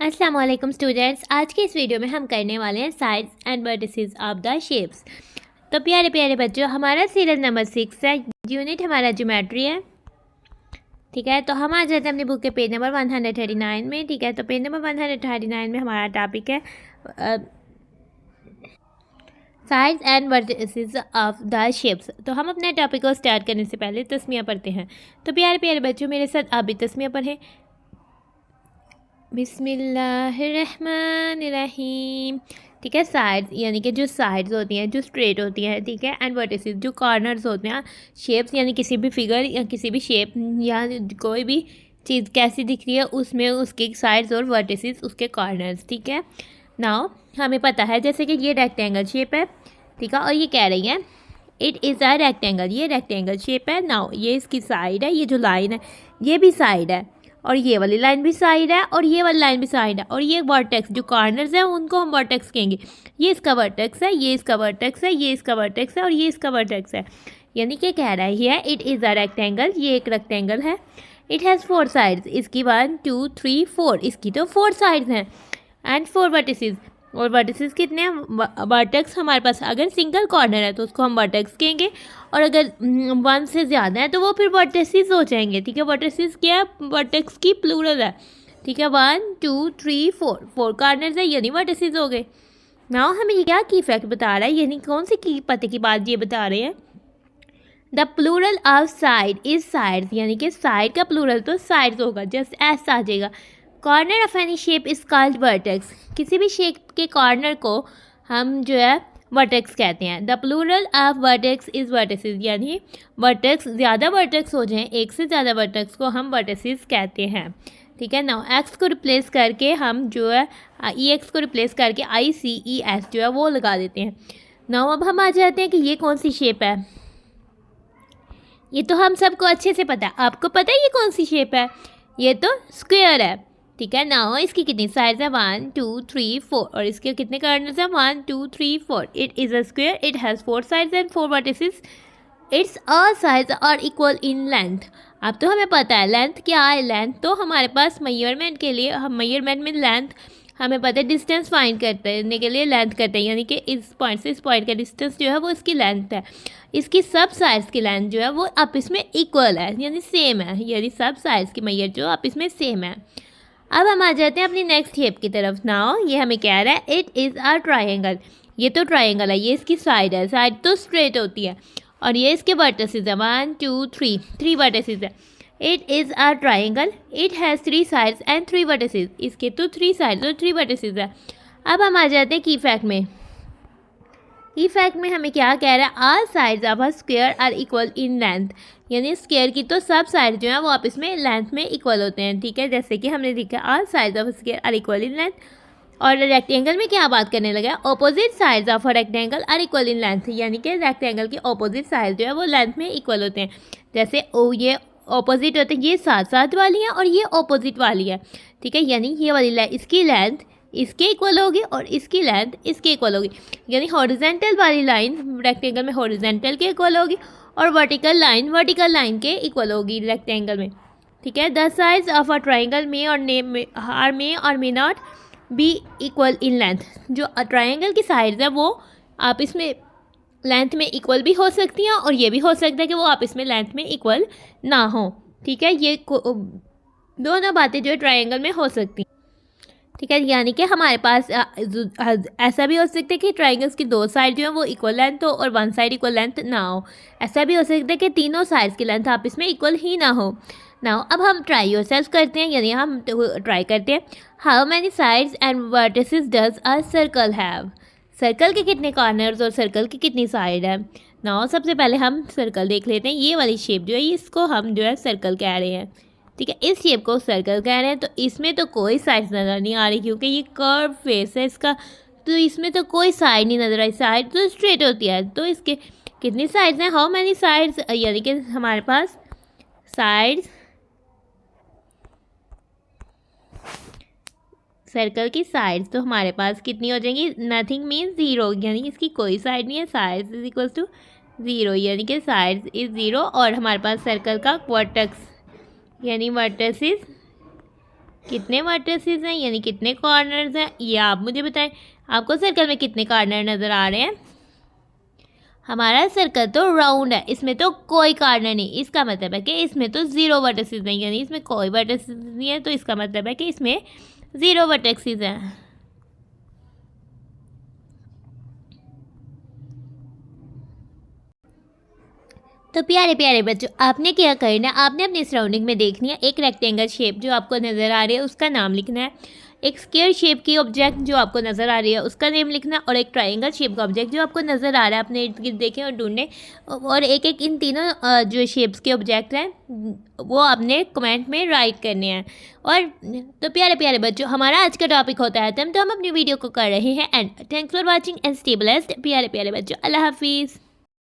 अस्सलाम वालेकुम स्टूडेंट्स। आज के इस वीडियो में हम करने वाले हैं sides and vertices of the shapes. तो प्यारे प्यारे बच्चों, हमारा सीरियल नंबर 6 है, यूनिट हमारा ज्योमेट्री है। ठीक है, तो हम आ जाते हैं अपनी बुक के पेज नंबर 139 में। ठीक है, तो पेज नंबर 139 में हमारा टॉपिक है sides and vertices of the shapes. तो हम अपने टॉपिक को स्टार्ट करने से पहले तस्मिया पढ़ते हैं। तो प्यारे प्यारे बच्चों, मेरे साथ आप भी तस्मिया पढ़ें। बिस्मिल्लाहिर्रहमानिर्रहीम। ठीक है, साइड्स यानी कि जो साइड्स होती हैं, जो स्ट्रेट होती हैं। ठीक है, एंड वर्टिसेस जो कॉर्नर्स होते हैं। शेप्स यानी किसी भी फिगर या किसी भी शेप या कोई भी चीज़ कैसी दिख रही है, उसमें उसके साइड्स और वर्टिसेस उसके कॉर्नर्स। ठीक है, नाउ हमें पता है जैसे कि ये रेक्टेंगल शेप है। ठीक है, और ये कह रही है इट इज़ अ रेक्टेंगल, ये रेक्टेंगल शेप है। नाउ ये इसकी साइड है, ये जो लाइन है ये भी साइड है, और ये वाली लाइन भी साइड है, और ये वाली लाइन भी साइड है, और ये वर्टेक्स जो कॉर्नर्स है उनको हम वर्टेक्स कहेंगे। ये इसका वर्टेक्स है, ये इसका वर्टेक्स है, ये इसका वर्टेक्स है, और ये इसका वर्टेक्स है। यानी कि कह रहा है इट इज़ अ रेक्टेंगल, ये एक रेक्टेंगल है। इट हैज़ 4 साइड्स, इसकी 1 2 3 4, इसकी तो 4 साइड्स हैं। एंड 4 वर्टिसेस, और वर्टिसेस कितने हैं? वर्टेक्स हमारे पास अगर सिंगल कॉर्नर है तो उसको हम वर्टेक्स कहेंगे, और अगर 1 से ज़्यादा है तो वो फिर वर्टिसेस हो जाएंगे। ठीक है, वर्टिसेस क्या है? वर्टेक्स की प्लूरल है। ठीक है, 1 2 3 4 कॉर्नर्स है, यानी वर्टिसेस हो गए। नाउ हमें ये क्या की इफेक्ट बता रहा है, यानी कौन सी की पते की बात ये बता रहे हैं? The plural of side is sides, यानी कि साइड का प्लूरल तो साइड्स होगा, जस्ट ऐसा आ जाएगा। Corner of any shape is called vertex, किसी भी शेप के कॉर्नर को हम जो है वर्टेक्स कहते हैं। The plural of vertex is vertices, यानी वर्टेक्स ज़्यादा वर्टेक्स हो जाएं, एक से ज़्यादा वर्टेक्स को हम वर्टिसेस कहते हैं। ठीक है, नाउ एक्स को रिप्लेस करके हम जो है ई एक्स को रिप्लेस करके ICES जो है वो लगा देते हैं। नाउ अब हम आ जाते हैं कि ये कौन सी शेप है। ये तो हम सबको अच्छे से पता है, आपको पता है ये कौन सी शेप है? ये तो स्क्वायर है। ठीक है, नाउ इसकी कितनी साइड्स है? 1 2 3 4, और इसके कितने कॉर्नर्स हैं? 1 2 3 4। It is a square, it has 4 sides and 4 vertices. Its all sides are equal in length. अब तो हमें पता है लेंथ क्या है। लेंथ तो हमारे पास मेजरमेंट के लिए, हम मेजरमेंट में लेंथ हमें पता है, डिस्टेंस फाइंड करने के लिए लेंथ करते हैं, यानी कि इस पॉइंट से इस पॉइंट का डिस्टेंस जो है वो इसकी लेंथ है। इसकी सब साइड्स की लेंथ जो है वो आपस में इक्वल है, यानी सेम है, यानी सब साइड्स की मैयर जो आपस में सेम है। अब हम आ जाते हैं अपनी नेक्स्ट शेप की तरफ। नाउ ये हमें कह रहा है इट इज़ अ ट्राइंगल, ये तो ट्राइंगल है, ये इसकी साइड है, साइड तो स्ट्रेट होती है, और ये इसके वर्टिसेस है 1 2 3 वर्टिसेस है। It is a triangle, it has 3 sides and 3 vertices, इसके तो 3 साइड्स और 3 वर्टिसेस है। अब हम आ जाते हैं की फैक्ट में। की फैक्ट में हमें क्या कह रहा है? All sides of a square are equal in length, यानी स्क्वायर की तो सब साइड जो है वो आपस में लेंथ में इक्वल होते हैं। ठीक है, जैसे कि हमने लिखा all sides of square are equal in length. और रेक्टेंगल में क्या बात करने लगा? Opposite sides of a rectangle are equal in length, यानी कि रेक्टेंगल की ऑपोजिट साइड जो है वो लेंथ में इक्वल होते हैं। जैसे ये ऑपोजिट होते हैं, ये साथ साथ वाली है और ये ऑपोजिट वाली है। ठीक है, यानी ये वाली इसकी लेंथ इसके इक्वल होगी और इसकी लेंथ इसके इक्वल होगी, यानी हॉरिजेंटल वाली लाइन रेक्टेंगल में हॉरिजेंटल के इक्वल होगी, और वर्टिकल लाइन के इक्वल होगी रेक्टेंगल में। ठीक है, the sides of a triangle may or may not be equal in length, जो ट्राइंगल की साइड्स है वो आपस में लेंथ में इक्वल भी हो सकती हैं, और ये भी हो सकता है कि वो आपस में लेंथ में इक्वल ना हो। ठीक है, ये दोनों बातें जो है ट्राइंगल में हो सकती हैं। ठीक है, यानी कि हमारे पास ऐसा भी हो सकता है कि ट्राइंगल्स की 2 साइड जो है वो इक्वल लेंथ हो और 1 साइड इक्वल लेंथ ना हो। ऐसा भी हो सकता है कि तीनों साइड्स की लेंथ आपस में इक्वल ही ना हो। नाउ अब हम ट्राई योरसेल्फ करते हैं, यानी हम ट्राई करते हैं। How many sides and vertices does a circle have? Circle के कितने कॉर्नर्स और सर्कल की कितनी साइड है? नाउ सबसे पहले हम सर्कल देख लेते हैं। ये वाली शेप जो है इसको हम जो है सर्कल कह रहे हैं। ठीक है, इस शेप को सर्कल कह रहे हैं। तो इसमें तो कोई साइड नज़र नहीं आ रही, क्योंकि ये कर्व फेस है इसका, तो इसमें तो कोई साइड नहीं नज़र आई, साइड तो स्ट्रेट होती है। तो इसके कितनी साइड्स हैं? हाउ मैनी साइड्स, यानी कि हमारे पास साइड्स सर्कल की साइड्स तो हमारे पास कितनी हो जाएंगी? नथिंग मीन्स 0, यानी इसकी कोई साइड नहीं है। साइड्स इज इक्वल टू 0, यानी कि साइड्स इज 0, और हमारे पास सर्कल का वर्टेक्स यानी वर्टिसेस कितने वर्टिसेस हैं यानी कितने कॉर्नर्स हैं, ये आप मुझे बताएं। आपको सर्कल में कितने कॉर्नर नज़र आ रहे हैं? हमारा सर्कल तो राउंड है, इसमें तो कोई कॉर्नर नहीं। इसका मतलब है कि इसमें तो ज़ीरो वर्टिसेस नहीं, यानी इसमें कोई वर्टिसेस नहीं है, तो इसका मतलब है कि इसमें ज़ीरो वर्टिसेस हैं। तो प्यारे प्यारे बच्चों, आपने क्या करना है, आपने अपनी सराउंडिंग में देखनी है एक रेक्टेंगल शेप जो आपको नज़र आ रही है उसका नाम लिखना है, एक स्क्वायर शेप की ऑब्जेक्ट जो आपको नज़र आ रही है उसका नेम लिखना, और एक ट्रायंगल शेप का ऑब्जेक्ट जो आपको नज़र आ रहा है अपने इर्द गिर्द देखें और ढूंढें, और एक एक इन तीनों जो शेप्स के ऑब्जेक्ट हैं वो आपने कमेंट में राइट करने हैं। और तो प्यारे प्यारे बच्चों, हमारा आज का टॉपिक होता है तो हम अपनी वीडियो को कर रहे हैं and thanks for watching and stay blessed. प्यारे प्यारे बच्चों, अल्लाह हाफिज़।